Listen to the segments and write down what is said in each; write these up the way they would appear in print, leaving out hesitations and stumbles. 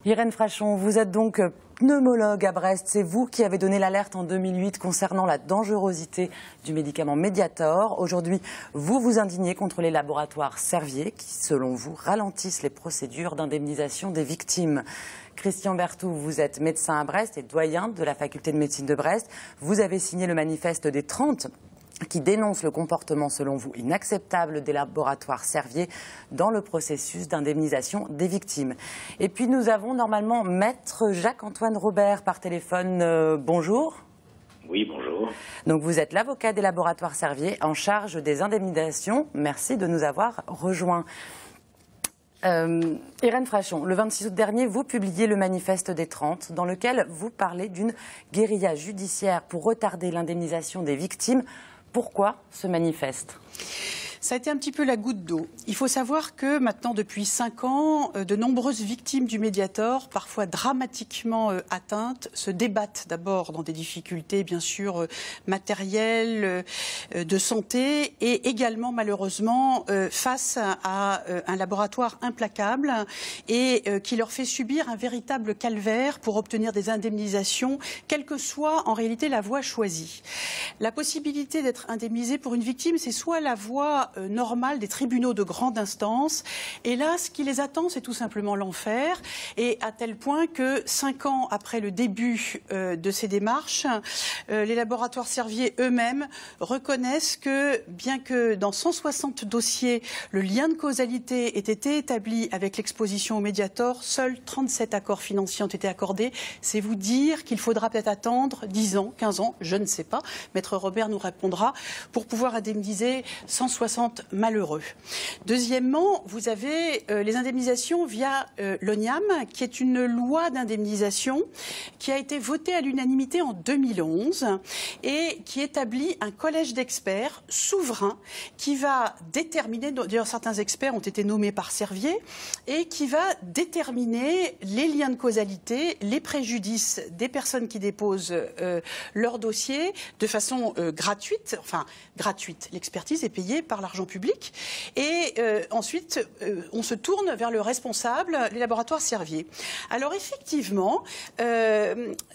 Irène Frachon, vous êtes donc pneumologue à Brest. C'est vous qui avez donné l'alerte en 2008 concernant la dangerosité du médicament Mediator. Aujourd'hui, vous vous indignez contre les laboratoires Servier qui, selon vous, ralentissent les procédures d'indemnisation des victimes. Christian Berthoud, vous êtes médecin à Brest et doyen de la faculté de médecine de Brest. Vous avez signé le manifeste des 30 qui dénonce le comportement, selon vous, inacceptable des laboratoires Servier dans le processus d'indemnisation des victimes. Et puis nous avons normalement Maître Jacques-Antoine Robert par téléphone. Bonjour. Oui, bonjour. Donc vous êtes l'avocat des laboratoires Servier en charge des indemnisations. Merci de nous avoir rejoints. Irène Frachon, le 26 août dernier, vous publiez le manifeste des 30 dans lequel vous parlez d'une guérilla judiciaire pour retarder l'indemnisation des victimes. Pourquoi ce manifeste ? Ça a été un petit peu la goutte d'eau. Il faut savoir que maintenant, depuis 5 ans, de nombreuses victimes du Mediator, parfois dramatiquement atteintes, se débattent d'abord dans des difficultés, bien sûr, matérielles, de santé, et également, malheureusement, face à un laboratoire implacable et qui leur fait subir un véritable calvaire pour obtenir des indemnisations, quelle que soit en réalité la voie choisie. La possibilité d'être indemnisé pour une victime, c'est soit la voie normale des tribunaux de grande instance. Et là, ce qui les attend, c'est tout simplement l'enfer. Et à tel point que 5 ans après le début de ces démarches, les laboratoires Servier eux-mêmes reconnaissent que, bien que dans 160 dossiers, le lien de causalité ait été établi avec l'exposition au Mediator, seuls 37 accords financiers ont été accordés. C'est vous dire qu'il faudra peut-être attendre 10 ans, 15 ans, je ne sais pas. Maître Robert nous répondra, pour pouvoir indemniser 160 malheureux. Deuxièmement, vous avez les indemnisations via l'ONIAM, qui est une loi d'indemnisation qui a été votée à l'unanimité en 2011 et qui établit un collège d'experts souverain qui va déterminer, d'ailleurs certains experts ont été nommés par Servier, et qui va déterminer les liens de causalité, les préjudices des personnes qui déposent leur dossier de façon gratuite, enfin gratuite. L'expertise est payée par l'argent public. Et ensuite, on se tourne vers le responsable, les laboratoires Servier. Alors effectivement,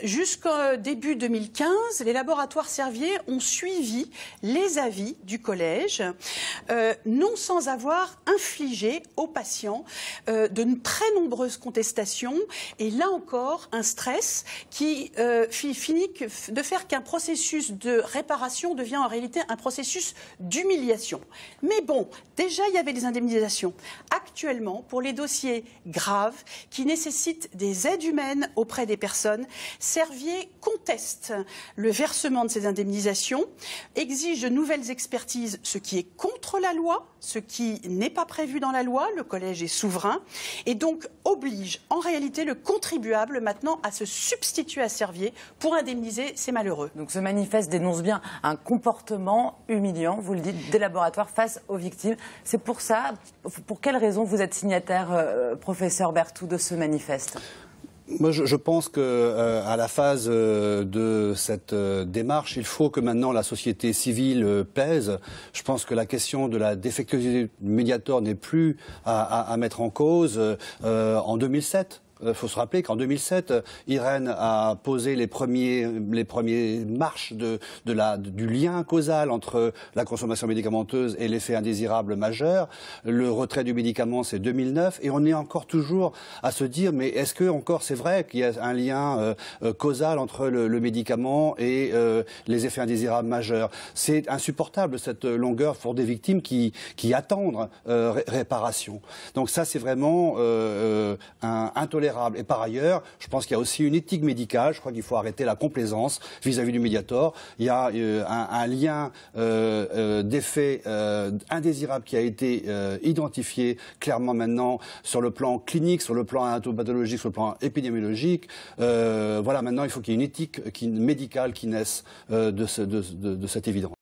jusqu'au début 2015, les laboratoires Servier ont suivi les avis du collège, non sans avoir infligé aux patients de très nombreuses contestations, et là encore un stress qui finit de faire qu'un processus de réparation devient en réalité un processus d'humiliation. Mais bon, déjà il y avait des indemnisations. Actuellement, pour les dossiers graves qui nécessitent des aides humaines auprès des personnes, Servier conteste le versement de ces indemnisations, exige de nouvelles expertises, ce qui est contre la loi, ce qui n'est pas prévu dans la loi, le collège est souverain, et donc oblige en réalité le contribuable maintenant à se substituer à Servier pour indemniser ces malheureux. Donc ce manifeste dénonce bien un comportement humiliant, vous le dites, des laboratoires face aux victimes. C'est pour ça, pour quelle raison vous êtes signataire, professeur Berthoud, de ce manifeste ? Moi, je pense qu'à la phase de cette démarche, il faut que maintenant la société civile pèse. Je pense que la question de la défectuosité du Mediator n'est plus à mettre en cause. En 2007, il faut se rappeler qu'en 2007, Irène a posé les premiers marches du lien causal entre la consommation médicamenteuse et l'effet indésirable majeur. Le retrait du médicament, c'est 2009, et on est encore toujours à se dire, mais est-ce que encore c'est vrai qu'il y a un lien causal entre le médicament et les effets indésirables majeurs? C'est insupportable, cette longueur pour des victimes qui attendent réparation. Donc ça, c'est vraiment intolérable. Et par ailleurs, je pense qu'il y a aussi une éthique médicale. Je crois qu'il faut arrêter la complaisance vis-à-vis du Mediator. Il y a un lien d'effet indésirable qui a été identifié clairement maintenant sur le plan clinique, sur le plan anatopathologique, sur le plan épidémiologique. Voilà, maintenant il faut qu'il y ait une éthique médicale qui naisse de cette évidence.